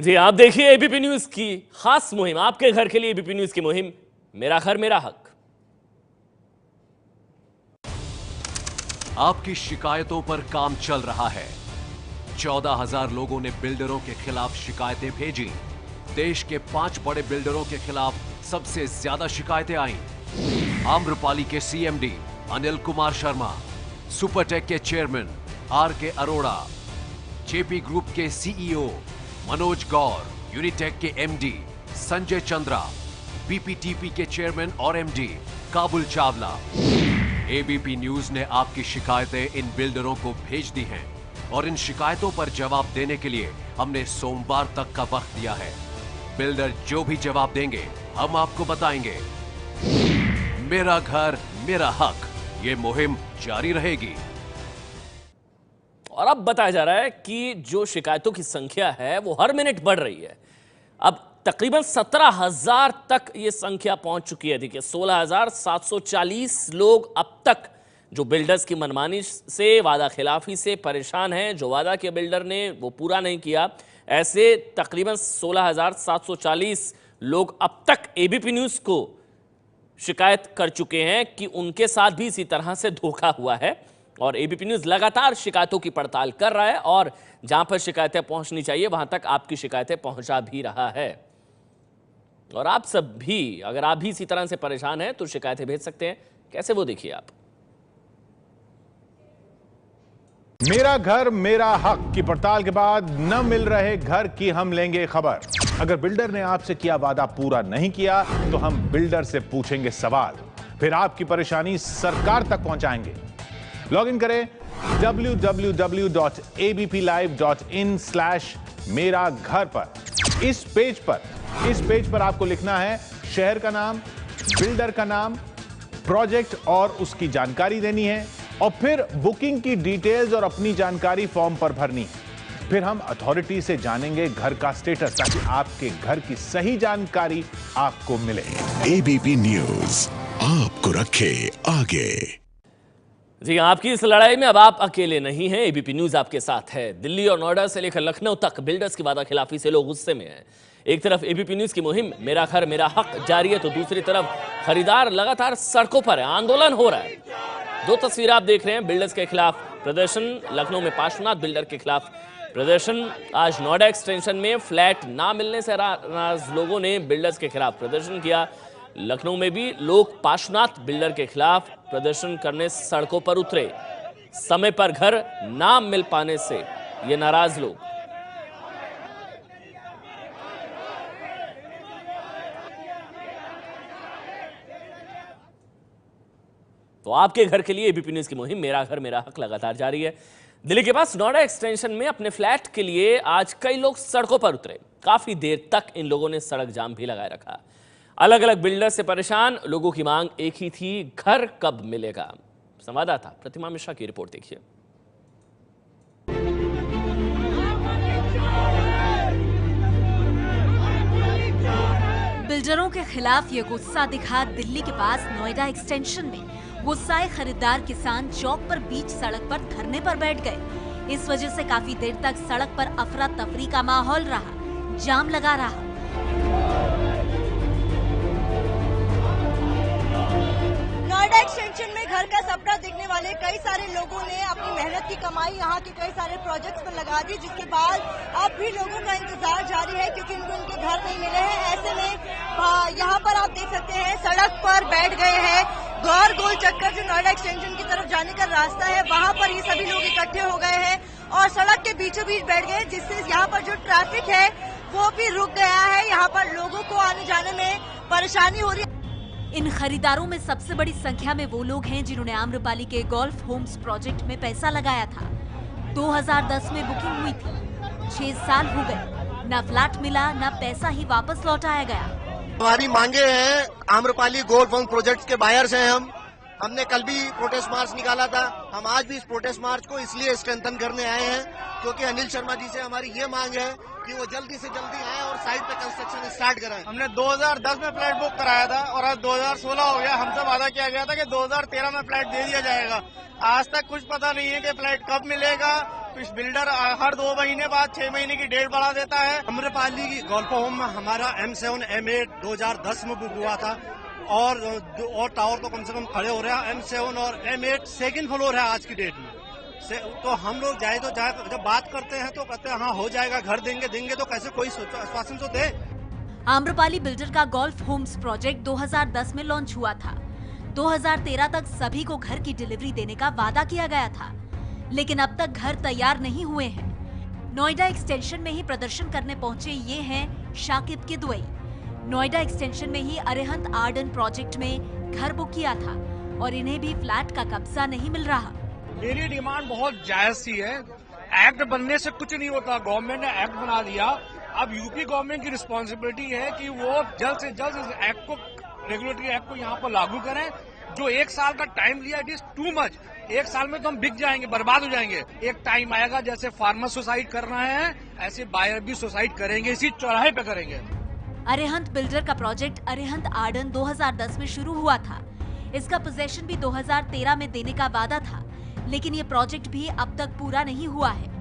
जी आप देखिए ABP news की खास मुहिम, आपके घर के लिए एबीपी न्यूज की मुहिम मेरा घर मेरा हक। आपकी शिकायतों पर काम चल रहा है। 14,000 लोगों ने बिल्डरों के खिलाफ शिकायतें भेजी। देश के 5 बड़े बिल्डरों के खिलाफ सबसे ज्यादा शिकायतें आईं। आम्रपाली के सीएमडी अनिल कुमार शर्मा, सुपरटेक के चेयरमैन आर.के. अरोड़ा, जेपी ग्रुप के सीईओ मनोज गौर, यूनिटेक के एमडी संजय चंद्रा, बीपीटीपी के चेयरमैन और MD Kabul Chawla. ABP news ने आपकी शिकायतें इन बिल्डरों को भेज दी हैं और इन शिकायतों पर जवाब देने के लिए हमने सोमवार तक का वक्त दिया है। बिल्डर जो भी जवाब देंगे हम आपको बताएंगे। मेरा घर मेरा हक, ये मुहिम जारी रहेगी। और अब बताया जा रहा है कि जो शिकायतों की संख्या है वो हर मिनट बढ़ रही है। अब तकरीबन 17,000 तक ये संख्या पहुंच चुकी है। देखिए 16,740 लोग अब तक जो बिल्डर्स की मनमानी से, वादा खिलाफी से परेशान हैं। जो वादा किया बिल्डर ने वो पूरा नहीं किया, ऐसे तकरीबन 16,740 लोग अब तक एबीपी न्यूज को शिकायत कर चुके हैं कि उनके साथ भी इसी तरह से धोखा हुआ है। और एबीपी न्यूज लगातार शिकायतों की पड़ताल कर रहा है और जहां पर शिकायतें पहुंचनी चाहिए वहां तक आपकी शिकायतें पहुंचा भी रहा है। और आप सब भी, अगर आप भी इसी तरह से परेशान हैं तो शिकायतें भेज सकते हैं। कैसे, वो देखिए आप। मेरा घर मेरा हक की पड़ताल के बाद न मिल रहे घर की हम लेंगे खबर। अगर बिल्डर ने आपसे किया वादा पूरा नहीं किया तो हम बिल्डर से पूछेंगे सवाल, फिर आपकी परेशानी सरकार तक पहुंचाएंगे। लॉग इन करें www.abplive.in/मेरा घर पर। इस पेज पर आपको लिखना है शहर का नाम, बिल्डर का नाम, प्रोजेक्ट और उसकी जानकारी देनी है और फिर बुकिंग की डिटेल्स और अपनी जानकारी फॉर्म पर भरनी। फिर हम अथॉरिटी से जानेंगे घर का स्टेटस ताकि आपके घर की सही जानकारी आपको मिले। एबीपी न्यूज आपको रखे आगे। जी आपकी इस लड़ाई में अब आप अकेले नहीं हैं। एबीपी न्यूज आपके साथ है। दिल्ली और नोएडा से लेकर लखनऊ तक बिल्डर्स की वादा खिलाफी से लोग गुस्से में हैं। एक तरफ एबीपी न्यूज की मुहिम मेरा घर मेरा हक जारी है तो दूसरी तरफ खरीदार लगातार सड़कों पर है, आंदोलन हो रहा है। दो तस्वीर आप देख रहे हैं, बिल्डर्स के खिलाफ प्रदर्शन। लखनऊ में पार्श्वनाथ बिल्डर के खिलाफ प्रदर्शन। आज नोएडा एक्सटेंशन में फ्लैट ना मिलने से नाराज लोगों ने बिल्डर्स के खिलाफ प्रदर्शन किया। लखनऊ में भी लोग पार्श्वनाथ बिल्डर के खिलाफ प्रदर्शन करने सड़कों पर उतरे। समय पर घर ना मिल पाने से ये नाराज लोग। तो आपके घर के लिए एबीपी न्यूज की मुहिम मेरा घर मेरा हक लगातार जारी है। दिल्ली के पास नोएडा एक्सटेंशन में अपने फ्लैट के लिए आज कई लोग सड़कों पर उतरे। काफी देर तक इन लोगों ने सड़क जाम भी लगाए रखा। अलग अलग बिल्डर से परेशान लोगों की मांग एक ही थी, घर कब मिलेगा। संवाददाता प्रतिमा मिश्रा की रिपोर्ट देखिए। बिल्डरों के खिलाफ ये गुस्सा दिखा दिल्ली के पास नोएडा एक्सटेंशन में गुस्साए खरीदार किसान चौक पर बीच सड़क पर धरने पर बैठ गए। इस वजह से काफी देर तक सड़क पर अफरा तफरी का माहौल रहा, जाम लगा रहा। नोएडा एक्सटेंशन में घर का सपना देखने वाले कई सारे लोगों ने अपनी मेहनत की कमाई यहाँ के कई सारे प्रोजेक्ट्स पर लगा दी, जिसके बाद अब भी लोगों का इंतजार जारी है क्योंकि इनको इनके घर नहीं मिले हैं। ऐसे में यहाँ पर आप देख सकते हैं सड़क पर बैठ गए हैं। गौर गोल चक्कर जो नोएडा एक्सटेंशन की तरफ जाने का रास्ता है वहाँ पर ये सभी लोग इकट्ठे हो गए हैं और सड़क के बीचों बीच बैठ गए, जिससे यहाँ पर जो ट्रैफिक है वो भी रुक गया है। यहाँ पर लोगों को आने जाने में परेशानी हो रही है। इन खरीदारों में सबसे बड़ी संख्या में वो लोग हैं जिन्होंने आम्रपाली के गोल्फ होम्स प्रोजेक्ट में पैसा लगाया था। 2010 में बुकिंग हुई थी, 6 साल हो गए, न फ्लैट मिला न पैसा ही वापस लौटाया गया। हमारी मांगे हैं, आम्रपाली गोल्फ होम प्रोजेक्ट के बायर्स हैं हमने कल भी प्रोटेस्ट मार्च निकाला था। हम आज भी इस प्रोटेस्ट मार्च को इसलिए स्ट्रेंथन करने आए हैं क्योंकि अनिल शर्मा जी से हमारी ये मांग है कि वो जल्दी से जल्दी आए और साइट पे कंस्ट्रक्शन स्टार्ट कराएं। हमने 2010 में फ्लैट बुक कराया था और आज 2016 हो गया। हमसे वादा किया गया था कि 2013 में फ्लैट दे दिया जाएगा। आज तक कुछ पता नहीं है कि फ्लैट कब मिलेगा इस बिल्डर हर 2 महीने बाद 6 महीने की डेट बढ़ा देता है। आम्रपाली की गोल्फ होम में हमारा M7 M8 2010 में बुक हुआ था और टावर तो कम से कम खड़े हो रहे हैं। M7 और M8 सेकंड फ्लोर है आज की डेट में। तो हम लोग जाए जब बात करते हैं तो कहते हैं हाँ हो जाएगा, घर देंगे तो कैसे कोई आश्वासन तो दे। आम्रपाली बिल्डर का गोल्फ होम्स प्रोजेक्ट 2010 में लॉन्च हुआ था। 2013 तक सभी को घर की डिलीवरी देने का वादा किया गया था, लेकिन अब तक घर तैयार नहीं हुए हैं। नोएडा एक्सटेंशन में ही प्रदर्शन करने पहुंचे ये हैं शाकिब किदवई। नोएडा एक्सटेंशन में ही अरिहंत आर्डन प्रोजेक्ट में घर बुक किया था और इन्हें भी फ्लैट का कब्जा नहीं मिल रहा। मेरी डिमांड बहुत जायज सी है। एक्ट बनने से कुछ नहीं होता, गवर्नमेंट ने एक्ट बना दिया। अब यूपी गवर्नमेंट की रिस्पॉन्सिबिलिटी है कि वो जल्द से जल्द इस एक्ट को, रेगुलेटरी एक्ट को यहाँ पर लागू करें। जो 1 साल का टाइम लिया इट इज टू मच। 1 साल में तो हम बिक जाएंगे, बर्बाद हो जाएंगे। एक टाइम आएगा जैसे फार्मर सुसाइड कर रहे हैं ऐसे बायर भी सुसाइड करेंगे, इसी चौराहे पे करेंगे। अरिहंत बिल्डर का प्रोजेक्ट अरिहंत आर्डन 2010 में शुरू हुआ था। इसका पोजेशन भी 2013 में देने का वादा था, लेकिन ये प्रोजेक्ट भी अब तक पूरा नहीं हुआ है।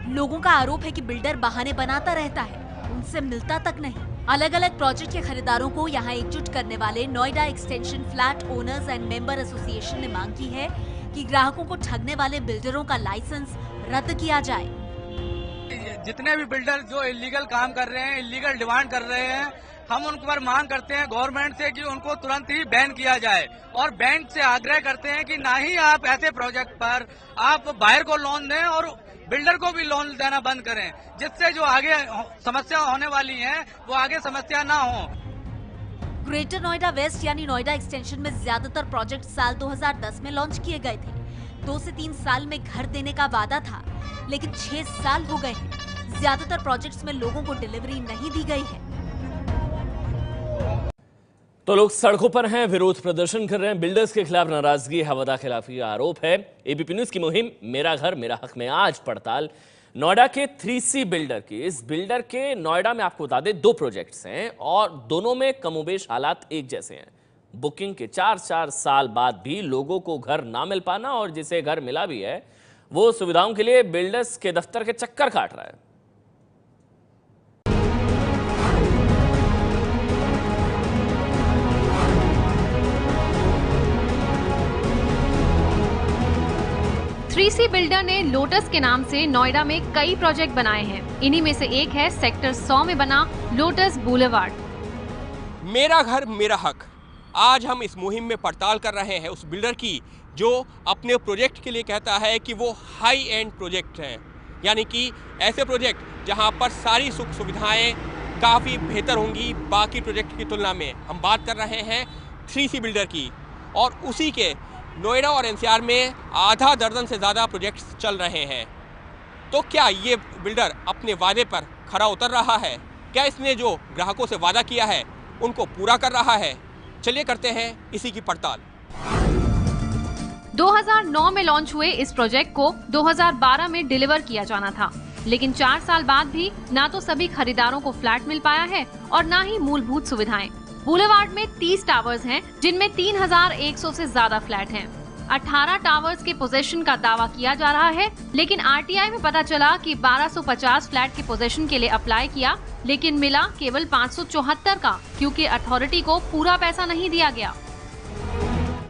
लोगों का आरोप है कि बिल्डर बहाने बनाता रहता है, उनसे मिलता तक नहीं। अलग अलग प्रोजेक्ट के खरीदारों को यहाँ एकजुट करने वाले Noida extension flat owners and member association ने मांग की है कि ग्राहकों को ठगने वाले बिल्डरों का लाइसेंस रद्द किया जाए। जितने भी बिल्डर जो इलीगल काम कर रहे हैं, इलीगल डिमांड कर रहे हैं, हम उन पर मांग करते हैं गवर्नमेंट से कि उनको तुरंत ही बैन किया जाए और बैंक से आग्रह करते हैं कि ना ही आप ऐसे प्रोजेक्ट पर आप बायर को लोन दें और बिल्डर को भी लोन देना बंद करें, जिससे जो आगे समस्या होने वाली है वो आगे समस्या ना हो। ग्रेटर नोएडा वेस्ट यानी नोएडा एक्सटेंशन में ज्यादातर प्रोजेक्ट साल 2010 में लॉन्च किए गए थे। 2 से 3 साल में घर देने का वादा था, लेकिन 6 साल हो गए हैं। ज्यादातर प्रोजेक्ट्स में लोगों को डिलीवरी नहीं दी गई है। तो लोग सड़कों पर हैं, विरोध प्रदर्शन कर रहे हैं, बिल्डर्स के खिलाफ नाराजगी, हवादा खिलाफी का आरोप है। एबीपी न्यूज की मुहिम मेरा घर मेरा हक में आज पड़ताल नोएडा के 3C बिल्डर की। इस बिल्डर के नोएडा में आपको बता दें 2 प्रोजेक्ट्स हैं और दोनों में कमोबेश हालात एक जैसे हैं। बुकिंग के 4 साल बाद भी लोगों को घर ना मिल पाना और जिसे घर मिला भी है वो सुविधाओं के लिए बिल्डर्स के दफ्तर के चक्कर काट रहा है। थ्री सी बिल्डर ने लोटस के नाम से नोएडा में कई प्रोजेक्ट बनाए हैं। इन्हीं में से एक है सेक्टर 100 में बना लोटस बुलेवार्ड। मेरा घर मेरा हक। आज हम इस मुहिम में पड़ताल कर रहे हैं उस बिल्डर की जो अपने प्रोजेक्ट के लिए कहता है कि वो हाई एंड प्रोजेक्ट हैं, यानी कि ऐसे प्रोजेक्ट जहां पर सारी सुख सुविधाएं काफ़ी बेहतर होंगी बाकी प्रोजेक्ट की तुलना में। हम बात कर रहे हैं 3C बिल्डर की और उसी के नोएडा और एनसीआर में आधा दर्जन से ज़्यादा प्रोजेक्ट्स चल रहे हैं। तो क्या ये बिल्डर अपने वादे पर खरा उतर रहा है? क्या इसने जो ग्राहकों से वादा किया है उनको पूरा कर रहा है? चलिए करते हैं इसी की पड़ताल। 2009 में लॉन्च हुए इस प्रोजेक्ट को 2012 में डिलीवर किया जाना था, लेकिन 4 साल बाद भी ना तो सभी खरीदारों को फ्लैट मिल पाया है और ना ही मूलभूत सुविधाएं। बुलेवार्ड में 30 टावर्स हैं, जिनमें 3100 से ज्यादा फ्लैट हैं। 18 टावर्स के पोजीशन का दावा किया जा रहा है, लेकिन आरटीआई में पता चला कि 1250 फ्लैट के पोजीशन के लिए अप्लाई किया, लेकिन मिला केवल 574 का, क्योंकि अथॉरिटी को पूरा पैसा नहीं दिया गया।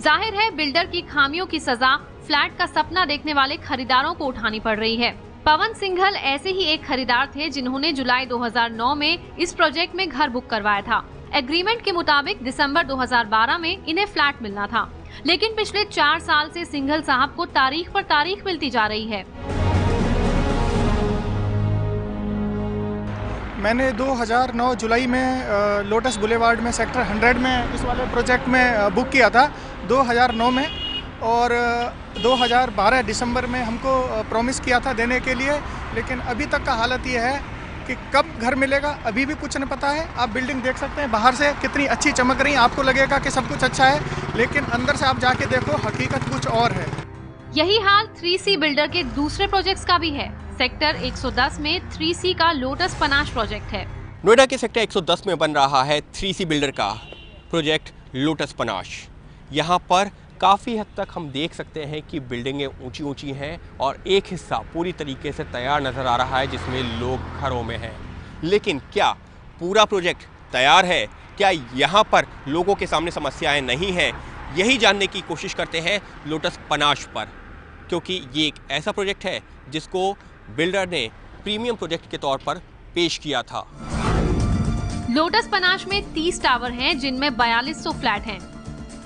जाहिर है बिल्डर की खामियों की सजा फ्लैट का सपना देखने वाले खरीदारों को उठानी पड़ रही है। पवन सिंघल ऐसे ही एक खरीदार थे जिन्होंने जुलाई 2009 में इस प्रोजेक्ट में घर बुक करवाया था। एग्रीमेंट के मुताबिक दिसंबर 2012 में इन्हें फ्लैट मिलना था, लेकिन पिछले 4 साल से सिंघल साहब को तारीख पर तारीख मिलती जा रही है। मैंने 2009 जुलाई में लोटस बुलेवार्ड में सेक्टर 100 में इस वाले प्रोजेक्ट में बुक किया था 2009 में, और 2012 दिसंबर में हमको प्रॉमिस किया था देने के लिए, लेकिन अभी तक का हालत ये है कि कब घर मिलेगा अभी भी कुछ नहीं पता है। आप बिल्डिंग देख सकते हैं बाहर से कितनी अच्छी चमक रही, आपको लगेगा कि सब कुछ अच्छा है, लेकिन अंदर से आप जाके देखो हकीकत कुछ और है। यही हाल 3C बिल्डर के दूसरे प्रोजेक्ट्स का भी है। सेक्टर 110 में 3C का लोटस पनाश प्रोजेक्ट है। नोएडा के सेक्टर 110 में बन रहा है 3C बिल्डर का प्रोजेक्ट लोटस पनाश। यहाँ पर काफ़ी हद तक हम देख सकते हैं कि बिल्डिंगें ऊंची ऊंची हैं और एक हिस्सा पूरी तरीके से तैयार नज़र आ रहा है जिसमें लोग घरों में हैं। लेकिन क्या पूरा प्रोजेक्ट तैयार है? क्या यहाँ पर लोगों के सामने समस्याएं नहीं हैं? यही जानने की कोशिश करते हैं लोटस पनाश पर, क्योंकि ये एक ऐसा प्रोजेक्ट है जिसको बिल्डर ने प्रीमियम प्रोजेक्ट के तौर पर पेश किया था। लोटस पनाश में 30 टावर हैं जिनमें 4200 फ्लैट हैं।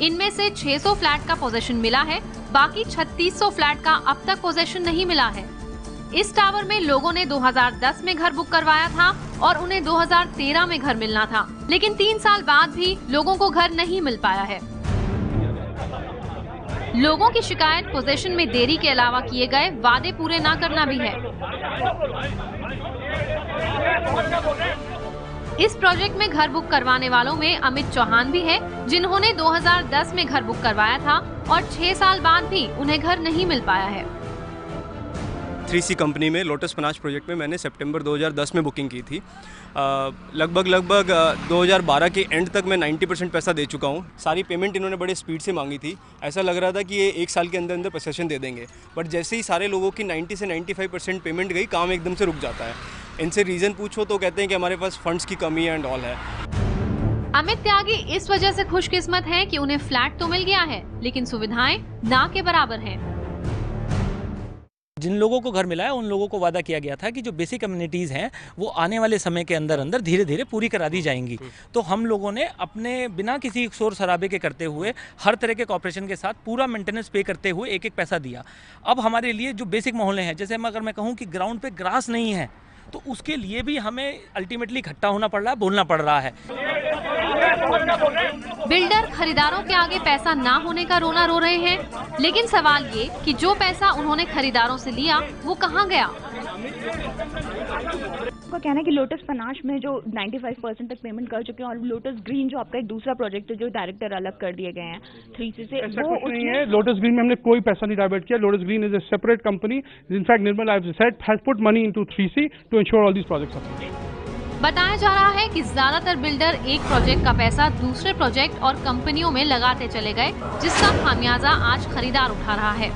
इनमें से 600 फ्लैट का पोजीशन मिला है, बाकी 3600 फ्लैट का अब तक पोजीशन नहीं मिला है। इस टावर में लोगों ने 2010 में घर बुक करवाया था और उन्हें 2013 में घर मिलना था, लेकिन 3 साल बाद भी लोगों को घर नहीं मिल पाया है। लोगों की शिकायत पोजीशन में देरी के अलावा किए गए वादे पूरे न करना भी है। इस प्रोजेक्ट में घर बुक करवाने वालों में अमित चौहान भी है, जिन्होंने 2010 में घर बुक करवाया था और 6 साल बाद भी उन्हें घर नहीं मिल पाया है। 3C कंपनी में लोटस पनाश प्रोजेक्ट में मैंने सितंबर 2010 में बुकिंग की थी। लगभग 2012 के एंड तक मैं 90% पैसा दे चुका हूँ। सारी पेमेंट इन्होंने बड़े स्पीड से मांगी थी। ऐसा लग रहा था कि ये 1 साल के अंदर अंदर पोसेशन दे देंगे, बट जैसे ही सारे लोगों की 90 से 95% पेमेंट गई, काम एकदम से रुक जाता है। इनसे रीज़न पूछो तो कहते हैं कि हमारे पास फंड्स की कमी है एंड ऑल है। अमित त्यागी इस वजह से खुशकिस्मत हैं कि उन्हें फ्लैट तो मिल गया है, लेकिन सुविधाएं ना के बराबर हैं। जिन लोगों को घर मिला है उन लोगों को वादा किया गया था कि जो बेसिक कम्युनिटीज़ हैं वो आने वाले समय के अंदर अंदर धीरे धीरे पूरी करा दी जाएंगी। तो हम लोगों ने अपने बिना किसी शोर शराबे के करते हुए हर तरह के कॉर्पोरेशन के साथ पूरा मेंटेनेंस पे करते हुए एक एक पैसा दिया। अब हमारे लिए जो बेसिक मोहल्ले हैं, जैसे अगर मैं कहूँ कि ग्राउंड पे ग्रास नहीं है तो उसके लिए भी हमें अल्टीमेटली इकट्ठा होना पड़ रहा है, बोलना पड़ रहा है। बिल्डर खरीदारों के आगे पैसा ना होने का रोना रो रहे हैं, लेकिन सवाल ये कि जो पैसा उन्होंने खरीदारों से लिया वो कहाँ गया? का कहना है कि लोटस पनाश में जो 95% तक पेमेंट कर चुके हैं और लोटस ग्रीन जो आपका एक दूसरा प्रोजेक्ट है जो डायरेक्टर अलग कर दिए गए हैं 3C से, ऐसा कुछ नहीं है। लोटस ग्रीन में हमने कोई पैसा नहीं डाइवर्ट किया। Lotus Green is a separate company. In fact Nirmal I said has put money into 3C to ensure all these projects. बताया जा रहा है कि ज्यादातर बिल्डर एक प्रोजेक्ट का पैसा दूसरे प्रोजेक्ट और कंपनियों में लगाते चले गए, जिसका खामियाजा आज खरीदार उठा रहा है।